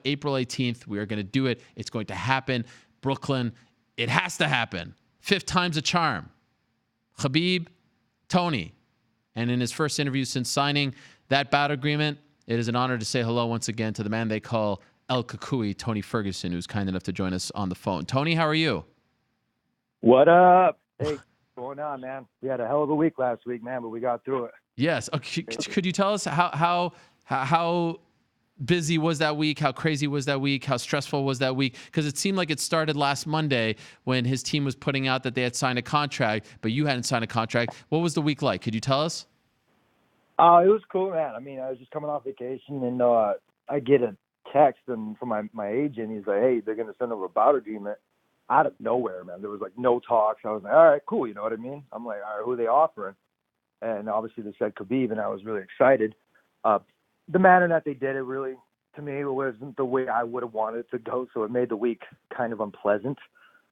April 18th. We are going to do it. It's going to happen. Brooklyn, it has to happen. 5th time's a charm. Khabib, Tony. And in his first interview since signing that bout agreement, it is an honor to say hello once again to the man they call El Kukui, Tony Ferguson, who's kind enough to join us on the phone. Tony, how are you? What up? Hey, what's going on, man? We had a hell of a week last week, man, but we got through it. Yes. Could you tell us how busy was that week? How crazy was that week? How stressful was that week? Because it seemed like it started last Monday when his team was putting out that they had signed a contract, but you hadn't signed a contract. What was the week like? Could you tell us? It was cool, man. I mean, I was just coming off vacation, and I get a text from my agent. He's like, hey, they're going to send over a bout agreement out of nowhere, man. There was, like, no talks. I was like, all right, cool, you know what I mean? I'm like, all right, who are they offering? And obviously they said Khabib, and I was really excited. The manner that they did it really, to me, wasn't the way I would have wanted it to go, so it made the week kind of unpleasant.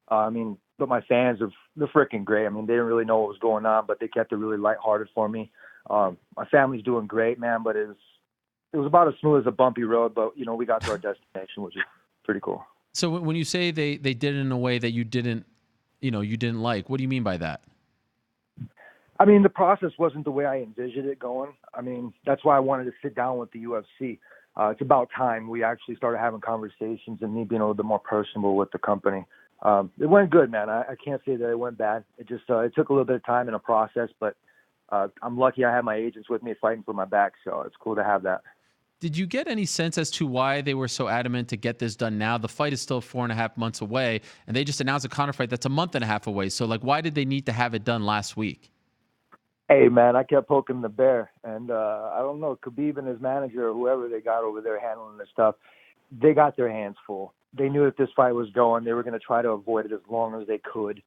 But my fans, they're freaking great. I mean, they didn't really know what was going on, but they kept it really lighthearted for me. My family's doing great, man, but it was about as smooth as a bumpy road, but, we got to our destination, which is pretty cool. So when you say they did it in a way that you didn't like, what do you mean by that? I mean, the process wasn't the way I envisioned it going. I mean, that's why I wanted to sit down with the UFC. It's about time we actually started having conversations and me being a little bit more personable with the company. It went good, man. I can't say that it went bad. It just it took a little bit of time and a process, but I'm lucky I had my agents with me fighting for my back, so it's cool to have that. Did you get any sense as to why they were so adamant to get this done now? The fight is still 4.5 months away, and they just announced a counter fight that's a month and a half away. So, why did they need to have it done last week? Hey, man, I kept poking the bear, and I don't know, Khabib and his manager or whoever they got over there handling this stuff, they got their hands full. They knew if this fight was going, they were going to try to avoid it as long as they could.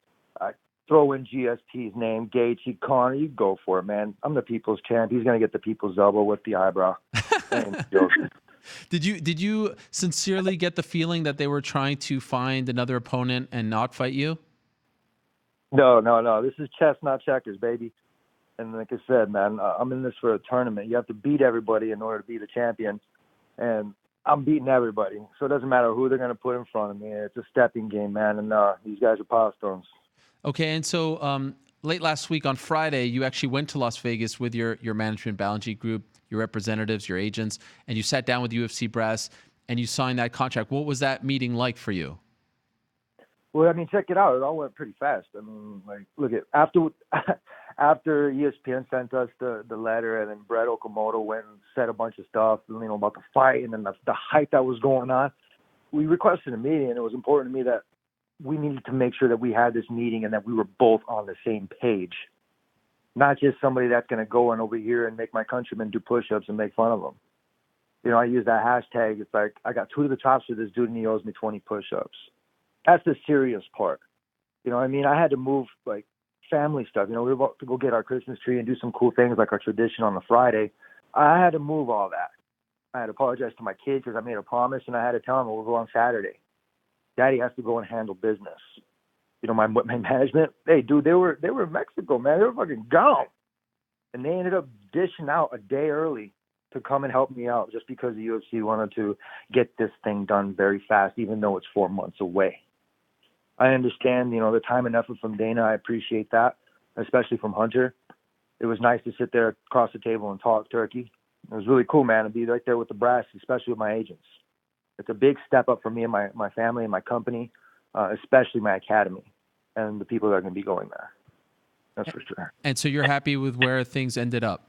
Throw in GSP's name, Gaethje, Conor, you go for it, man. I'm the people's champ. He's going to get the people's elbow with the eyebrow. Did you sincerely get the feeling that they were trying to find another opponent and not fight you? No. This is chess, not checkers, baby. And like I said, man, I'm in this for a tournament. You have to beat everybody in order to be the champion. And I'm beating everybody. So it doesn't matter who they're going to put in front of me. It's a stepping game, man. And these guys are milestones. Okay, and so late last week on Friday, you actually went to Las Vegas with your management, Ballingeet Group, your representatives, your agents, and you sat down with UFC brass and you signed that contract. What was that meeting like for you? Well, I mean, check it out. It all went pretty fast. I mean, look at after ESPN sent us the letter, and then Brett Okamoto went and said a bunch of stuff, about the fight and then the hype that was going on. We requested a meeting, and it was important to me that we needed to make sure that we had this meeting and that we were both on the same page, not just somebody that's going to go in over here and make my countrymen do push-ups and make fun of them. I use that hashtag. It's like, I got 2 to the chops for this dude, and he owes me 20 push-ups. That's the serious part. I had to move, family stuff. We were about to go get our Christmas tree and do some cool things like our tradition on the Friday. I had to move all that. I had to apologize to my kids because I made a promise, and I had to tell them we'll go on Saturday. Daddy has to go and handle business. My management, hey, dude, they were in Mexico, man. They were fucking gone. And they ended up dishing out a day early to come and help me out just because the UFC wanted to get this thing done very fast, even though it's 4 months away. I understand, the time and effort from Dana. I appreciate that, especially from Hunter. It was nice to sit there across the table and talk turkey. It was really cool, man, to be right there with the brass, especially with my agents. It's a big step up for me and my family and my company, especially my academy and the people that are going to be going there. That's for sure. And so you're happy with where things ended up?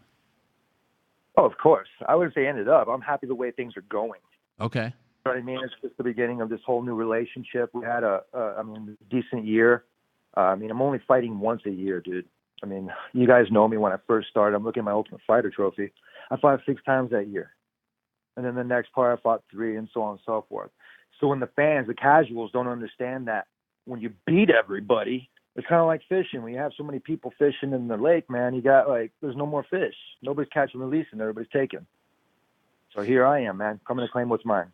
Oh, of course. I wouldn't say ended up. I'm happy the way things are going. Okay. You know what I mean? It's just the beginning of this whole new relationship. We had a decent year. I'm only fighting once a year, dude. You guys know me when I first started. I'm looking at my Ultimate Fighter trophy. I fought 6 times that year. And then the next part, I fought 3, and so on and so forth. So when the fans, the casuals, don't understand that when you beat everybody, it's kind of like fishing. When you have so many people fishing in the lake, man, you got, there's no more fish. Nobody's catching, releasing, everybody's taking. So here I am, man, coming to claim what's mine.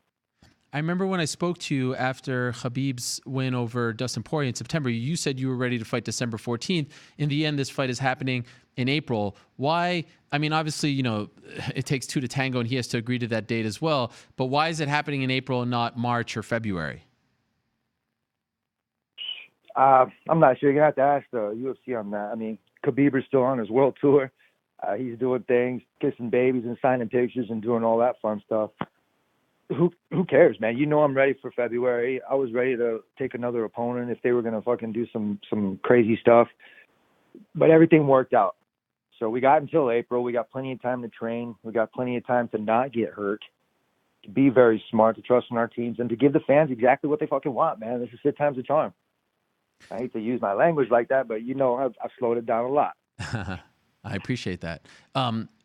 I remember when I spoke to you after Khabib's win over Dustin Poirier in September, you said you were ready to fight December 14th. In the end, this fight is happening in April. Why? I mean, obviously, it takes two to tango, and he has to agree to that date as well. But why is it happening in April and not March or February? I'm not sure. You're going to have to ask the UFC on that. I mean, Khabib is still on his world tour. He's doing things, kissing babies and signing pictures and doing all that fun stuff. Who cares, man? I'm ready for February. I was ready to take another opponent if they were going to fucking do some crazy stuff. But everything worked out. So we got until April. We got plenty of time to train. We got plenty of time to not get hurt, to be very smart, to trust in our teams, and to give the fans exactly what they fucking want, man. This is 5 times the charm. I hate to use my language like that, but I've slowed it down a lot. I appreciate that.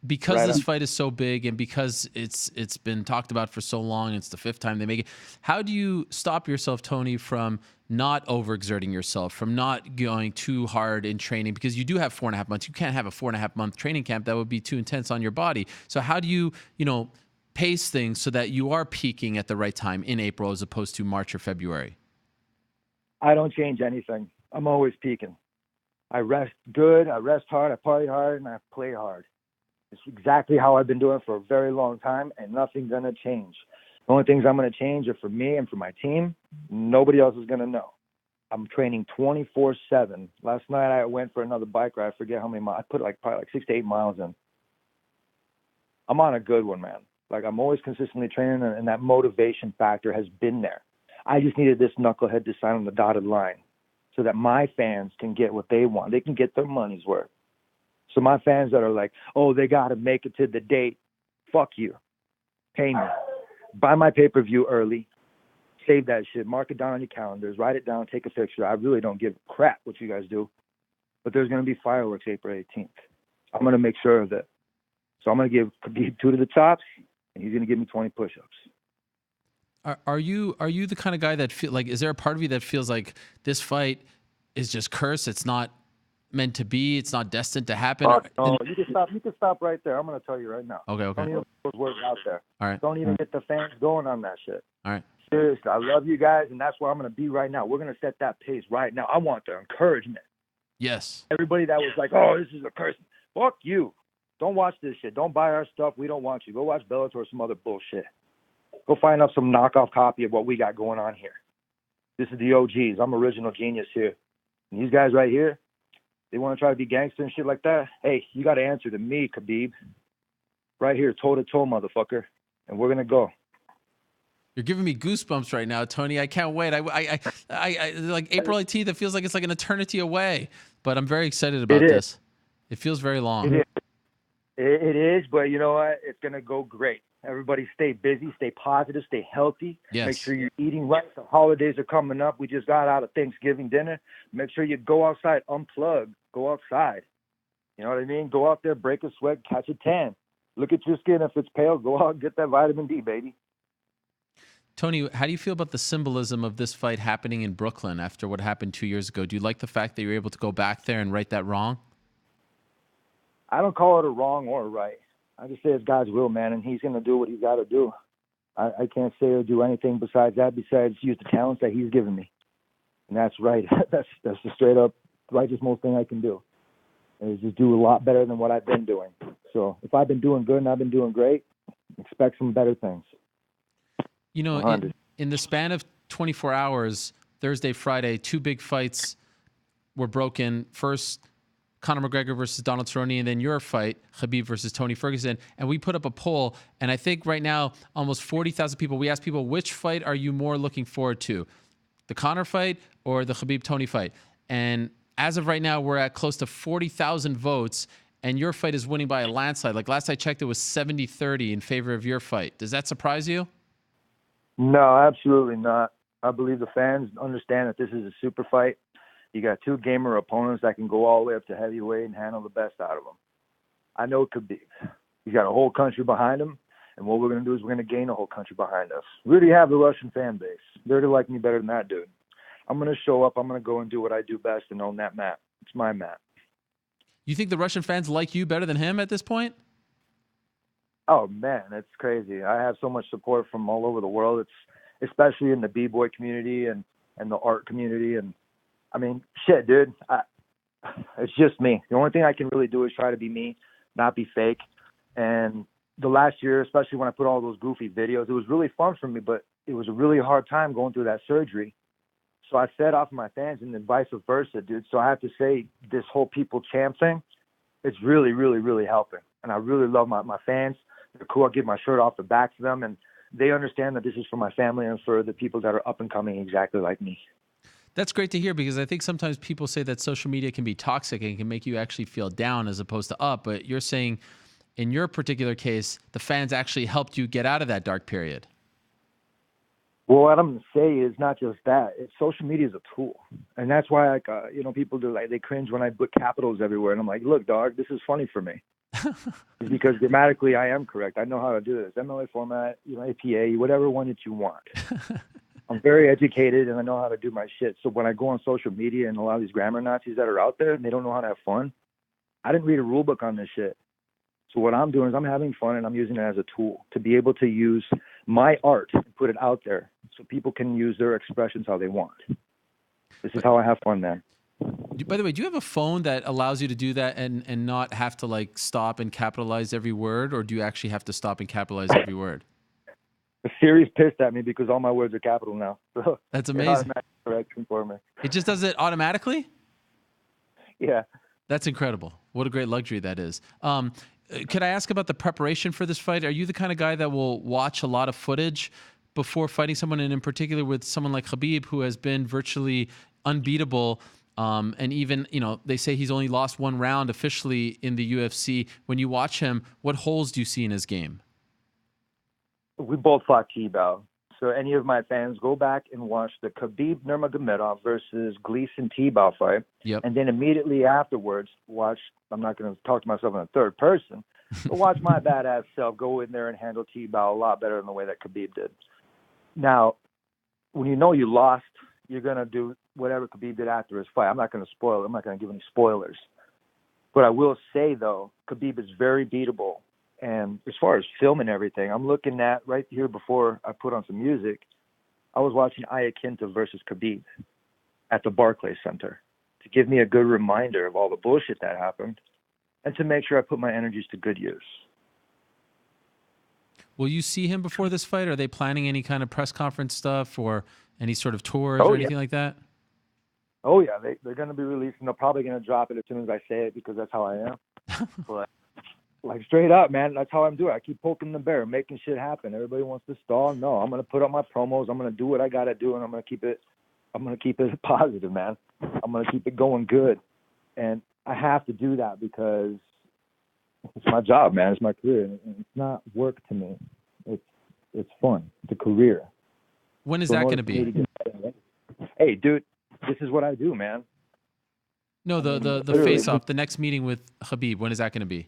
Because this fight is so big and because it's been talked about for so long, it's the 5th time they make it. How do you stop yourself, Tony, from not overexerting yourself, from not going too hard in training? Because you do have 4.5 months. You can't have a 4.5 month training camp. That would be too intense on your body. So how do you, pace things so that you are peaking at the right time in April as opposed to March or February? I don't change anything. I'm always peaking. I rest good, I rest hard, I party hard, and I play hard. It's exactly how I've been doing for a very long time, and nothing's going to change. The only things I'm going to change are for me and for my team. Nobody else is going to know. I'm training 24/7. Last night I went for another bike ride. I forget how many miles. I put probably 6 to 8 miles in. I'm on a good one, man. I'm always consistently training, and that motivation factor has been there. I just needed this knucklehead to sign on the dotted line so that my fans can get what they want. They can get their money's worth. So my fans that are like, oh, they got to make it to the date, fuck you. Pay me. Buy my pay-per-view early. Save that shit. Mark it down on your calendars. Write it down. Take a picture. I really don't give a crap what you guys do. But there's going to be fireworks April 18th. I'm going to make sure of it. So I'm going to give Khabib 2 to the tops, and he's going to give me 20 push-ups. Are you the kind of guy that feel like, is there a part of you that feels like this fight is just cursed? It's not meant to be. It's not destined to happen. No, you can stop right there. I'm going to tell you right now. Okay. Don't even put those words out there. All right. Don't even get the fans going on that shit. All right. Seriously, I love you guys, and that's where I'm going to be right now. We're going to set that pace right now. I want the encouragement. Yes. Everybody that was like, oh, this is a curse. Fuck you. Don't watch this shit. Don't buy our stuff. We don't want you. Go watch Bellator or some other bullshit. Go find out some knockoff copy of what we got going on here. This is the OGs. I'm original genius here. And these guys right here, they want to try to be gangster and shit like that. Hey, you got to answer to me, Khabib. Right here, toe-to-toe, motherfucker. And we're going to go. You're giving me goosebumps right now, Tony. I can't wait. I like April 18th. It feels like it's like an eternity away, but I'm very excited about this. It feels very long. It is, but you know what? It's going to go great. Everybody stay busy, stay positive, stay healthy. Yes. Make sure you're eating right. The holidays are coming up. We just got out of Thanksgiving dinner. Make sure you go outside, unplug, go outside. You know what I mean? Go out there, break a sweat, catch a tan. Look at your skin. If it's pale, go out and get that vitamin D, baby. Tony, how do you feel about the symbolism of this fight happening in Brooklyn after what happened 2 years ago? Do you like the fact that you're able to go back there and right that wrong? I don't call it a wrong or a right. I just say it's God's will, man, and he's going to do what he's got to do. I can't say or do anything besides that, besides use the talents that he's given me. And that's right. That's the straight up righteous most thing I can do, is just do a lot better than what I've been doing. So if I've been doing good and I've been doing great, expect some better things. You know, in the span of 24 hours, Thursday, Friday, 2 big fights were broken. First, Conor McGregor versus Donald Cerrone, and then your fight, Khabib versus Tony Ferguson. And we put up a poll, and I think right now, almost 40,000 people, we asked people, which fight are you more looking forward to? The Conor fight or the Khabib-Tony fight? And as of right now, we're at close to 40,000 votes, and your fight is winning by a landslide. Like last I checked, it was 70-30 in favor of your fight. Does that surprise you? No, absolutely not. I believe the fans understand that this is a super fight. You got 2 gamer opponents that can go all the way up to heavyweight and handle the best out of them. I know Khabib. He's got a whole country behind him, and what we're going to do is we're going to gain a whole country behind us. We already have the Russian fan base. They're to like me better than that dude. I'm going to show up. I'm going to go and do what I do best and own that mat. It's my mat. You think the Russian fans like you better than him at this point? Oh, man, it's crazy. I have so much support from all over the world. It's especially in the B-boy community and the art community. And I mean, shit, dude. It's just me. The only thing I can really do is try to be me, not be fake. And the last year, especially when I put all those goofy videos, it was really fun for me, but it was a really hard time going through that surgery. So I fed off my fans and then vice versa, dude. So I have to say this whole people champ thing, it's really, really, really helping. And I really love my fans. They're cool. I give my shirt off the back to them, and they understand that this is for my family and for the people that are up and coming exactly like me. That's great to hear, because I think sometimes people say that social media can be toxic and can make you actually feel down as opposed to up. But you're saying in your particular case, the fans actually helped you get out of that dark period. Well, what I'm going to say is not just that. Social media is a tool. And that's why, like, people do, like, they cringe when I put capitals everywhere. And I'm like, look, dog, this is funny for me. It's because grammatically I am correct. I know how to do this. MLA format, APA, whatever one that you want. I'm very educated and I know how to do my shit. So when I go on social media and a lot of these grammar Nazis that are out there and they don't know how to have fun, I didn't read a rule book on this shit. So what I'm doing is I'm having fun and I'm using it as a tool to be able to use my art and put it out there so people can use their expressions how they want. This is how I have fun, man. By the way, do you have a phone that allows you to do that and not have to like stop and capitalize every word, or do you actually have to stop and capitalize every word? Siri's pissed at me because all my words are capital now. So that's amazing. Correction for me. It just does it automatically? Yeah. That's incredible. What a great luxury that is. Could I ask about the preparation for this fight? Are you the kind of guy that will watch a lot of footage before fighting someone, and in particular with someone like Khabib, who has been virtually unbeatable? And even, they say he's only lost one round officially in the UFC. When you watch him, what holes do you see in his game? We both fought T-Bow. So any of my fans, go back and watch the Khabib Nurmagomedov versus Gleason T-Bow fight. Yep. And then immediately afterwards, watch, I'm not going to talk to myself in the third person, but watch my badass self go in there and handle T-Bow a lot better than the way that Khabib did. Now, when you know you lost, you're going to do whatever Khabib did after his fight. I'm not going to spoil it. I'm not going to give any spoilers. But I will say, though, Khabib is very beatable. And as far as film and everything, I'm looking at right here before I put on some music, I was watching Ayakinta versus Khabib at the Barclays Center to give me a good reminder of all the bullshit that happened and to make sure I put my energies to good use. Will you see him before this fight? Are they planning any kind of press conference stuff or any sort of tours or anything like that? Oh, yeah. They're going to be releasing. They're probably going to drop it as soon as I say it because that's how I am. But like, straight up, man, that's how I'm doing. I keep poking the bear, making shit happen. Everybody wants to stall. No, I'm going to put up my promos. I'm going to do what I got to do, and I'm going to keep it positive, man. I'm going to keep it going good. And I have to do that because it's my job, man. It's my career. And it's not work to me. It's fun. It's a career. When is that going to be? Hey, dude, this is what I do, man. No, the face-off, the next meeting with Khabib, when is that going to be?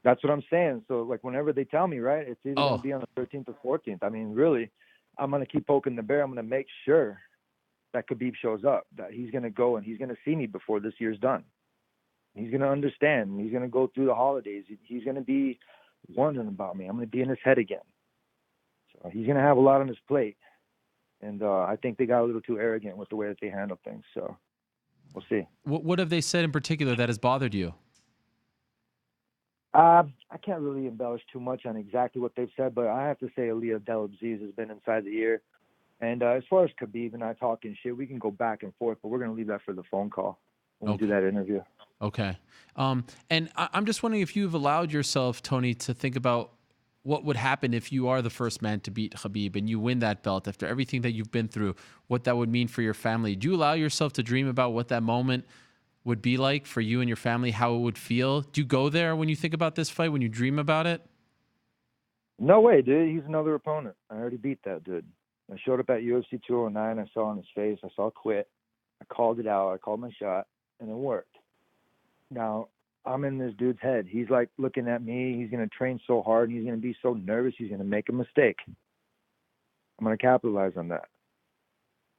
That's what I'm saying. So, like, whenever they tell me, right, it's either going to be on the 13th or 14th. I mean, really, I'm going to keep poking the bear. I'm going to make sure that Khabib shows up, that he's going to go and he's going to see me before this year's done. He's going to understand. He's going to go through the holidays. He's going to be wondering about me. I'm going to be in his head again. So he's going to have a lot on his plate. And I think they got a little too arrogant with the way that they handle things. So we'll see. What have they said in particular that has bothered you? I can't really embellish too much on exactly what they've said, but I have to say Aliyah Delabziz has been inside the ear. And as far as Khabib and I talking shit, we can go back and forth, but we're going to leave that for the phone call when we do that interview. Okay. And I'm just wondering if you've allowed yourself, Tony, to think about what would happen if you are the first man to beat Khabib and you win that belt after everything that you've been through, what that would mean for your family. Do you allow yourself to dream about what that moment would be like for you and your family, how it would feel? Do you go there when you think about this fight, when you dream about it? No way, dude. He's another opponent. I already beat that dude. I showed up at UFC 209. I saw on his face. I saw quit. I called it out. I called my shot, and it worked. Now, I'm in this dude's head. He's like looking at me. He's going to train so hard, and he's going to be so nervous. He's going to make a mistake. I'm going to capitalize on that.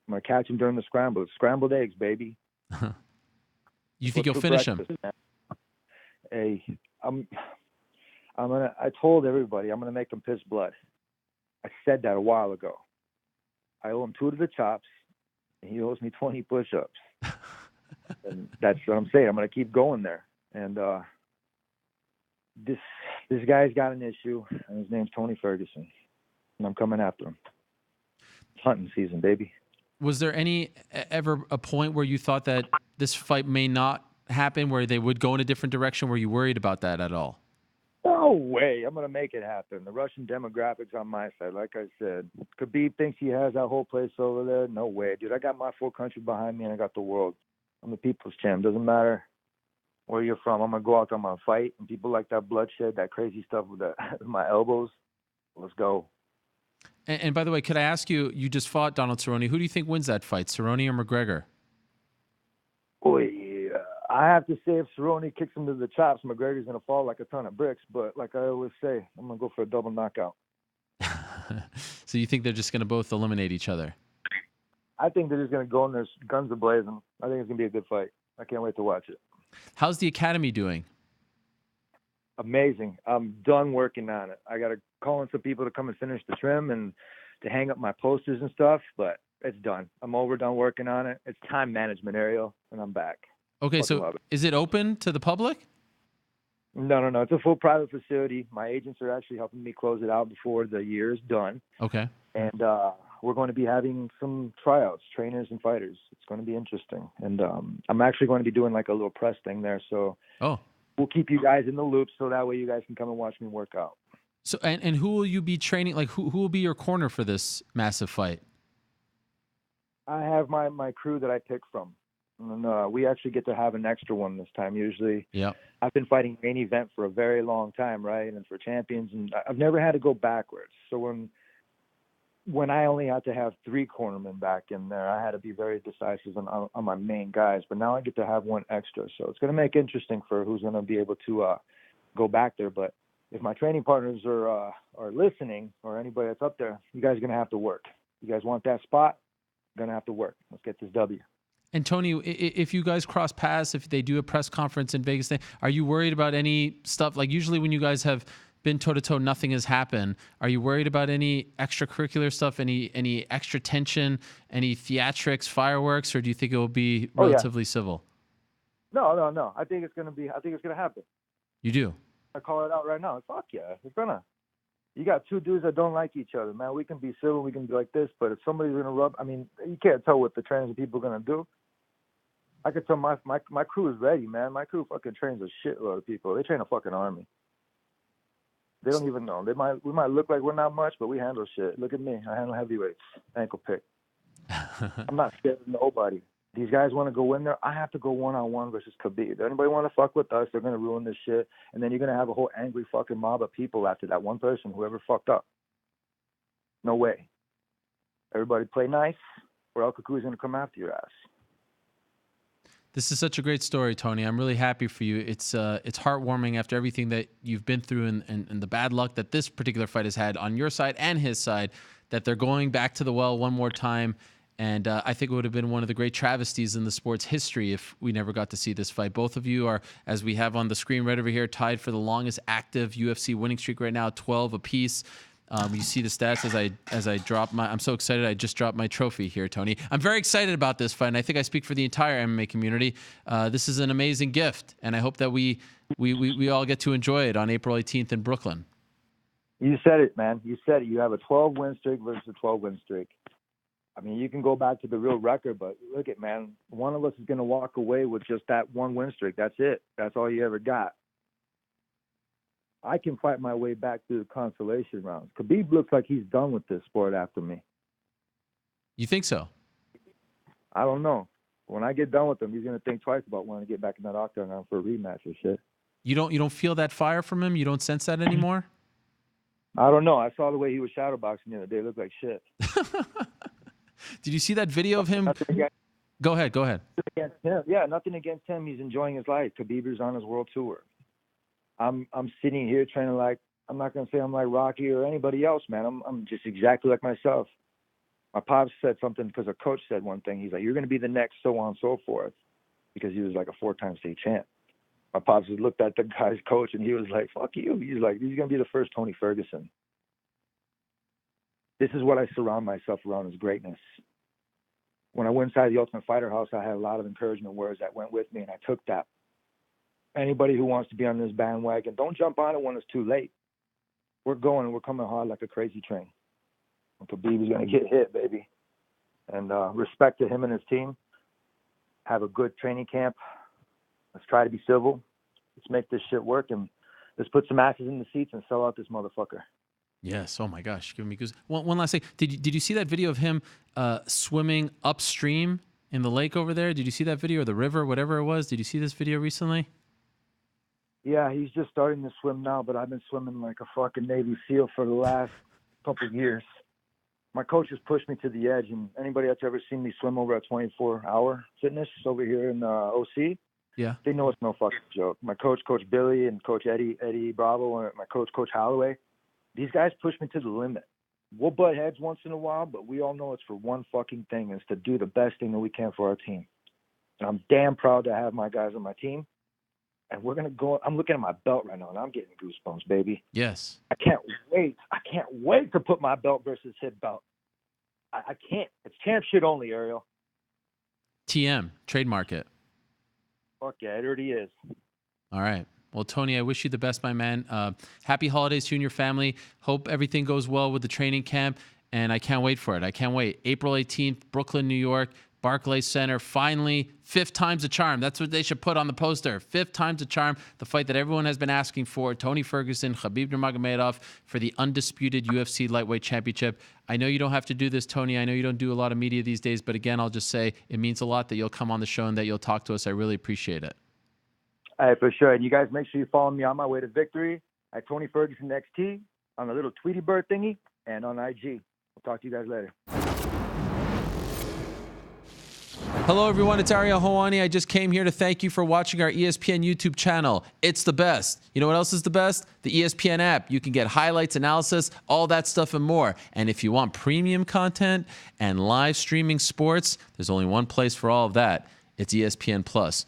I'm going to catch him during the scramble. It's scrambled eggs, baby. You think you'll finish him? Hey, I told everybody I'm gonna make him piss blood. I said that a while ago. I owe him 2 to the chops, and he owes me 20 push-ups. And that's what I'm saying. I'm going to keep going there. And this guy's got an issue, and his name's Tony Ferguson, and I'm coming after him. It's hunting season, baby. Was there ever a point where you thought that this fight may not happen, where they would go in a different direction? Were you worried about that at all? No way. I'm going to make it happen. The Russian demographics on my side. Like I said, Khabib thinks he has that whole place over there. No way, dude. I got my full country behind me, and I got the world. I'm the people's champ. Doesn't matter where you're from. I'm going to go out there, I'm going to fight. And people like that bloodshed, that crazy stuff with my elbows. Let's go. And by the way, could I ask you, you just fought Donald Cerrone. Who do you think wins that fight, Cerrone or McGregor? Boy, I have to say if Cerrone kicks him to the chops, McGregor's going to fall like a ton of bricks. But like I always say, I'm going to go for a double knockout. So you think they're just going to both eliminate each other? I think they're just going to go in there, guns are blazing. I think it's going to be a good fight. I can't wait to watch it. How's the academy doing? Amazing. I'm done working on it. I got to call in some people to come and finish the trim and to hang up my posters and stuff, but it's done. I'm overdone working on it. It's time management, Ariel, and I'm back. Okay, so is it open to the public? No. It's a full private facility. My agents are actually helping me close it out before the year is done. Okay. And we're going to be having some tryouts, trainers and fighters. It's going to be interesting. And I'm actually going to be doing like a little press thing there. So we'll keep you guys in the loop so that way you guys can come and watch me work out. So and who will you be training? Like who will be your corner for this massive fight? I have my crew that I pick from. And we actually get to have an extra one this time. Usually, I've been fighting main event for a very long time, right? And for champions, and I've never had to go backwards. So when I only had to have 3 cornermen back in there, I had to be very decisive on my main guys. But now I get to have one extra, so it's going to make it interesting for who's going to be able to go back there. But if my training partners are listening, or anybody that's up there, you guys are going to have to work. You guys want that spot? You're going to have to work. Let's get this W. And Tony, if you guys cross paths, if they do a press conference in Vegas, are you worried about any stuff? Like usually when you guys have been toe-to-toe, nothing has happened. Are you worried about any extracurricular stuff, any extra tension, any theatrics, fireworks, or do you think it will be relatively civil? No. I think it's going to happen. You do? I call it out right now. Fuck yeah. It's going to. You got 2 dudes that don't like each other, man. We can be civil, we can be like this, but if somebody's going to you can't tell what the trainers and people are going to do. I can tell my crew is ready, man. My crew fucking trains a shitload of people. They train a fucking army. They don't even know. We might look like we're not much, but we handle shit. Look at me. I handle heavyweights, ankle pick. I'm not scared of nobody. These guys want to go in there. I have to go one-on-one versus Khabib. If anybody want to fuck with us, they're going to ruin this shit. And then you're going to have a whole angry fucking mob of people after that one person, whoever fucked up. No way. Everybody play nice, or El Cuckoo's going to come after your ass. This is such a great story, Tony. I'm really happy for you. It's heartwarming after everything that you've been through and the bad luck that this particular fight has had on your side and his side, that they're going back to the well one more time. And I think it would have been one of the great travesties in the sport's history if we never got to see this fight. Both of you are, as we have on the screen right over here, tied for the longest active UFC winning streak right now, 12 apiece. You see the stats as I drop my. I'm so excited. I just dropped my trophy here, Tony. I'm very excited about this fight, and I think I speak for the entire MMA community. This is an amazing gift, and I hope that we all get to enjoy it on April 18th in Brooklyn. You said it, man. You said it. You have a 12-win streak versus a 12-win streak. I mean, you can go back to the real record, but look at, man, one of us is going to walk away with just that one win streak. That's it. That's all you ever got. I can fight my way back through the consolation rounds. Khabib looks like he's done with this sport after me. You think so? I don't know. When I get done with him, he's going to think twice about wanting to get back in that octagon for a rematch or shit. You don't feel that fire from him? You don't sense that anymore? I don't know. I saw the way he was shadowboxing the other day. It looked like shit. Did you see that video of him? Go ahead. Nothing against him. Yeah, nothing against him. He's enjoying his life. Khabib is on his world tour. I'm sitting here training like, I'm not going to say I'm like Rocky or anybody else, man. I'm just exactly like myself. My pops said something because a coach said one thing. He's like, you're going to be the next so on and so forth, because he was like a 4-time state champ. My pops just looked at the guy's coach and he was like, fuck you. He's like, he's going to be the first Tony Ferguson. This is what I surround myself around, is greatness. when I went inside the Ultimate Fighter house, I had a lot of encouragement words that went with me, and I took that. Anybody who wants to be on this bandwagon, don't jump on it when it's too late. We're coming hard like a crazy train. Khabib is going to get hit, baby. And respect to him and his team. Have a good training camp. Let's try to be civil. Let's make this shit work, and let's put some asses in the seats and sell out this motherfucker. Yes. Oh my gosh. Give me goose. One last thing. Did you see that video of him swimming upstream in the lake over there? Did you see that video, or the river, whatever it was? Did you see this video recently? Yeah, he's just starting to swim now, but I've been swimming like a fucking Navy SEAL for the last couple of years. My coach has pushed me to the edge, and anybody that's ever seen me swim over at 24-hour fitness over here in OC, yeah, they know it's no fucking joke. My coach, Coach Billy, and Coach Eddie Bravo, and my coach, Coach Holloway, these guys push me to the limit. We'll butt heads once in a while, but we all know it's for one fucking thing, is to do the best thing that we can for our team. And I'm damn proud to have my guys on my team. And we're going to go. I'm looking at my belt right now, and I'm getting goosebumps, baby. Yes. I can't wait to put my belt versus his belt. I can't. It's champ shit only, Ariel. TM, trademark it. Fuck yeah, it already is. All right. Well, Tony, I wish you the best, my man. Happy holidays to you and your family. Hope everything goes well with the training camp, and I can't wait for it. I can't wait. April 18th, Brooklyn, New York, Barclays Center. Finally, 5th time's a charm. That's what they should put on the poster. 5th time's a charm. The fight that everyone has been asking for. Tony Ferguson, Khabib Nurmagomedov for the undisputed UFC lightweight championship. I know you don't have to do this, Tony. I know you don't do a lot of media these days, but again, I'll just say it means a lot that you'll come on the show and that you'll talk to us. I really appreciate it. All right, for sure. And you guys make sure you follow me on my way to victory at Tony Ferguson XT on the little Tweety Bird thingy and on IG. I'll talk to you guys later. Hello, everyone. It's Ariel Helwani. I just came here to thank you for watching our ESPN YouTube channel. It's the best. You know what else is the best? The ESPN app. You can get highlights, analysis, all that stuff and more. And if you want premium content and live streaming sports, there's only one place for all of that. It's ESPN Plus.